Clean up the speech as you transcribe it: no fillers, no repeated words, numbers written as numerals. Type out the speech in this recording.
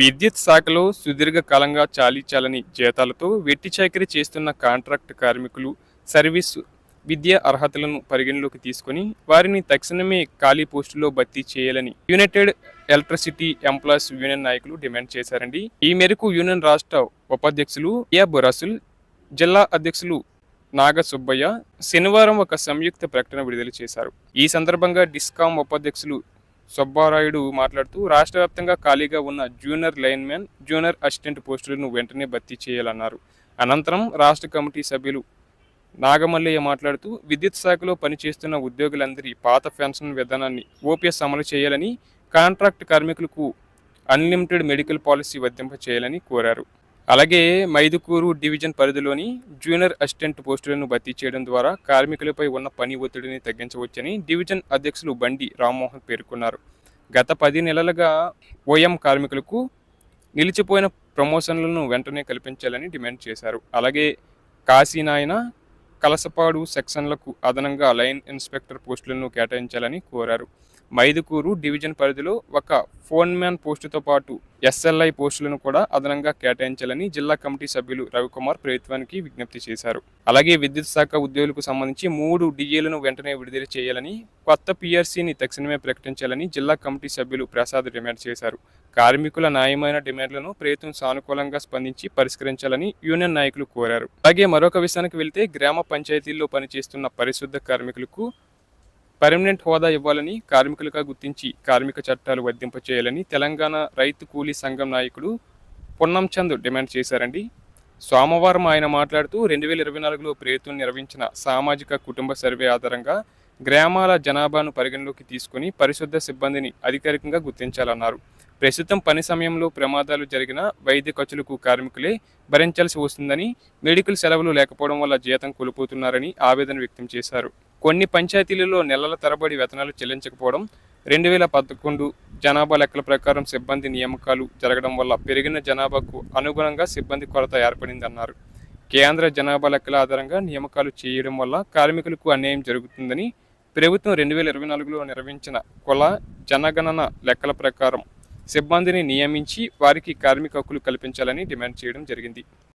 విద్యుత్ శాఖలో సుదీర్ఘకాలంగా చాలీచాలని జీతాలతో వెట్టిచాకిరీ చేస్తున్న కాంట్రాక్ట్ కార్మికులు సర్వీసు విద్యా అర్హతలను పరిగణలోకి తీసుకొని వారిని తక్షణమే ఖాళీ పోస్టులో భర్తీ చేయాలని యునైటెడ్ ఎలక్ట్రిసిటీ ఎంప్లాయీస్ యూనియన్ నాయకులు డిమాండ్ చేశారండి. ఈ మేరకు యూనియన్ రాష్ట్ర ఉపాధ్యక్షులు రసూల్, జిల్లా అధ్యక్షులు నాగ సుబ్బయ్య శనివారం ఒక సంయుక్త ప్రకటన విడుదల చేశారు. ఈ సందర్భంగా డిస్కాం ఉపాధ్యక్షులు సుబ్బారాయుడు మాట్లాడుతూ రాష్ట్ర వ్యాప్తంగా ఖాళీగా ఉన్న జూనియర్ లైన్మెన్, జూనియర్ అసిస్టెంట్ పోస్టులను వెంటనే భర్తీ చేయాలన్నారు. అనంతరం రాష్ట్ర కమిటీ సభ్యులు నాగమల్లయ్య మాట్లాడుతూ విద్యుత్ శాఖలో పనిచేస్తున్న ఉద్యోగులందరి పాత పెన్షన్ విధానాన్ని ఓపీఎస్ అమలు చేయాలని, కాంట్రాక్ట్ కార్మికులకు అన్లిమిటెడ్ మెడికల్ పాలసీ వర్తింప చేయాలని కోరారు. అలాగే మైదుకూరు డివిజన్ పరిధిలోని జూనియర్ అసిస్టెంట్ పోస్టులను భర్తీ చేయడం ద్వారా కార్మికులపై ఉన్న పని ఒత్తిడిని తగ్గించవచ్చని డివిజన్ అధ్యక్షులు బండి రామ్మోహన్ పేర్కొన్నారు. గత 10 నెలలుగా ఓఎం కార్మికులకు నిలిచిపోయిన ప్రమోషన్లను వెంటనే కల్పించాలని డిమాండ్ చేశారు. అలాగే కాశీనాయన, కలసపాడు సెక్షన్లకు అదనంగా లైన్ ఇన్స్పెక్టర్ పోస్టులను కేటాయించాలని కోరారు. మైదుకూరు డివిజన్ పరిధిలో ఒక ఫోన్మ్యాన్ పోస్టుతో పాటు ఎస్ఎల్ఐ పోస్టులను కూడా అదనంగా కేటాయించాలని జిల్లా కమిటీ సభ్యులు రవికుమార్ ప్రభుత్వానికి విజ్ఞప్తి చేశారు. అలాగే విద్యుత్ శాఖ ఉద్యోగులకు సంబంధించి 3 డిఏలను వెంటనే విడుదల చేయాలని, కొత్త పిఆర్సీని తక్షణమే ప్రకటించాలని జిల్లా కమిటీ సభ్యులు ప్రసాద్ డిమాండ్ చేశారు. కార్మికుల న్యాయమైన డిమాండ్లను ప్రభుత్వం సానుకూలంగా స్పందించి పరిష్కరించాలని యూనియన్ నాయకులు కోరారు. అలాగే మరొక విషయానికి వెళ్తే గ్రామ పంచాయతీల్లో పనిచేస్తున్న పరిశుద్ధ కార్మికులకు పర్మనెంట్ హోదా ఇవ్వాలని, కార్మికులుగా గుర్తించి కార్మిక చట్టాలు వర్తింప చేయాలని తెలంగాణ రైతు కూలీ సంఘం నాయకుడు పొన్నంచంద్ డిమాండ్ చేశారండి. సోమవారం ఆయన మాట్లాడుతూ 2024లో ప్రభుత్వం నిర్వహించిన సామాజిక కుటుంబ సర్వే ఆధారంగా గ్రామాల జనాభాను పరిగణలోకి తీసుకుని పరిశుద్ధ సిబ్బందిని అధికారికంగా గుర్తించాలన్నారు. ప్రస్తుతం పని సమయంలో ప్రమాదాలు జరిగిన వైద్య ఖర్చులకు కార్మికులే భరించాల్సి వస్తుందని, మెడికల్ సెలవులు లేకపోవడం వల్ల జీతం కోల్పోతున్నారని ఆవేదన వ్యక్తం చేశారు. కొన్ని పంచాయతీలలో నెలల తరబడి వేతనాలు చెల్లించకపోవడం, 2011 జనాభా లెక్కల ప్రకారం సిబ్బంది నియామకాలు జరగడం వల్ల పెరిగిన జనాభాకు అనుగుణంగా సిబ్బంది కొరత ఏర్పడిందన్నారు. కేంద్ర జనాభా లెక్కల ఆధారంగా నియామకాలు చేయడం వల్ల కార్మికులకు అన్యాయం జరుగుతుందని, ప్రభుత్వం 2024లో నిర్వహించిన కుల జనగణన లెక్కల ప్రకారం సిబ్బందిని నియమించి వారికి కార్మిక హక్కులు కల్పించాలని డిమాండ్ చేయడం జరిగింది.